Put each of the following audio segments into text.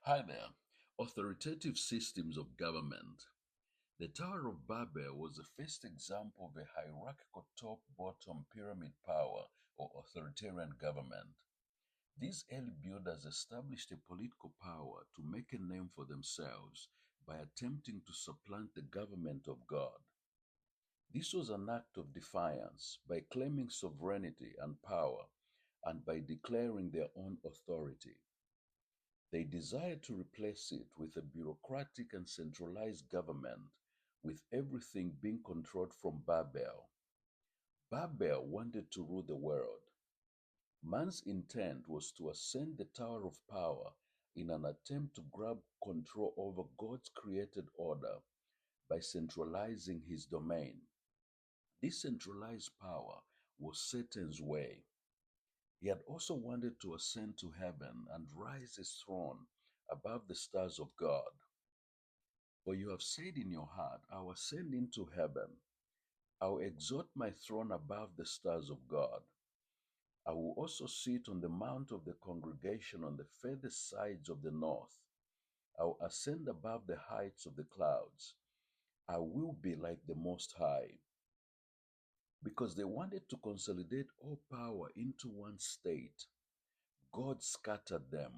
Hi there. Authoritative systems of government. The Tower of Babel was the first example of a hierarchical top bottom pyramid power or authoritarian government. These early builders established a political power to make a name for themselves by attempting to supplant the government of God. This was an act of defiance by claiming sovereignty and power and by declaring their own authority. They desired to replace it with a bureaucratic and centralized government, with everything being controlled from Babel. Babel wanted to rule the world. Man's intent was to ascend the Tower of Power in an attempt to grab control over God's created order by centralizing his domain. This centralized power was Satan's way. He had also wanted to ascend to heaven and rise his throne above the stars of God. For you have said in your heart, I will ascend into heaven. I will exalt my throne above the stars of God. I will also sit on the mount of the congregation on the furthest sides of the north. I will ascend above the heights of the clouds. I will be like the Most High. Because they wanted to consolidate all power into one state, God scattered them.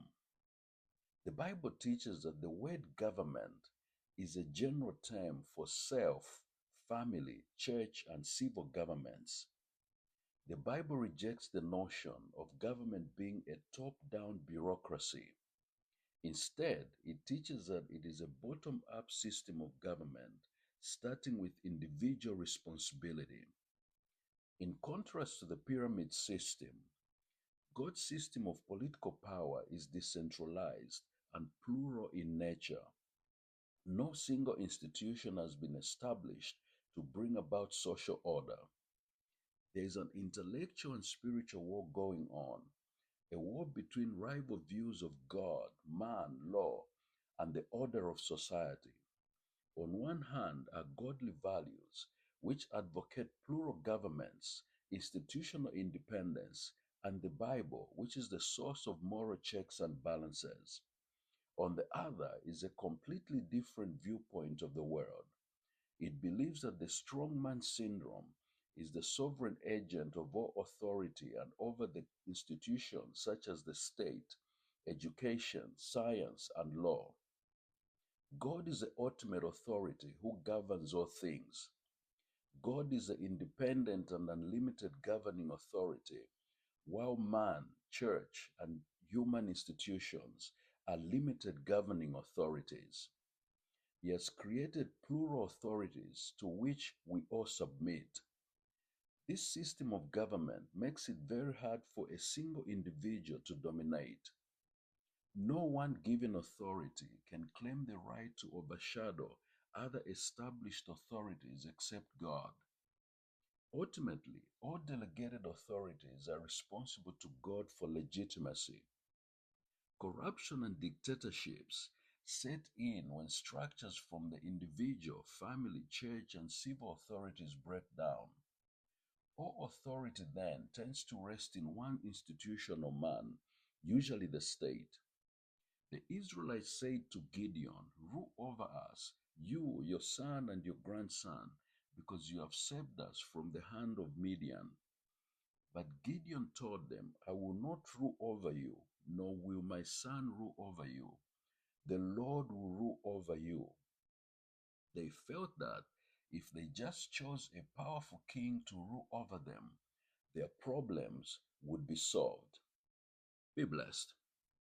The Bible teaches that the word government is a general term for self, family, church, and civil governments. The Bible rejects the notion of government being a top down bureaucracy. Instead, it teaches that it is a bottom up system of government, starting with individual responsibility. In contrast to the pyramid system, God's system of political power is decentralized and plural in nature. No single institution has been established to bring about social order. There is an intellectual and spiritual war going on, a war between rival views of God, man, law, and the order of society. On one hand are godly values, which advocate plural governments, institutional independence, and the Bible, which is the source of moral checks and balances. On the other is a completely different viewpoint of the world. It believes that the strongman syndrome is the sovereign agent of all authority and over the institutions such as the state, education, science, and law. God is the ultimate authority who governs all things. God is the independent and unlimited governing authority, while man, church, and human institutions are limited governing authorities. He has created plural authorities to which we all submit. This system of government makes it very hard for a single individual to dominate. No one given authority can claim the right to overshadow other established authorities except God. Ultimately, all delegated authorities are responsible to God for legitimacy. Corruption and dictatorships set in when structures from the individual, family, church, and civil authorities break down. All authority then tends to rest in one institution or man, usually the state. The Israelites said to Gideon, rule over us, you, your son, and your grandson, because you have saved us from the hand of Midian. But Gideon told them, I will not rule over you, nor will my son rule over you. The Lord will rule over you. They felt that if they just chose a powerful king to rule over them, their problems would be solved. Be blessed.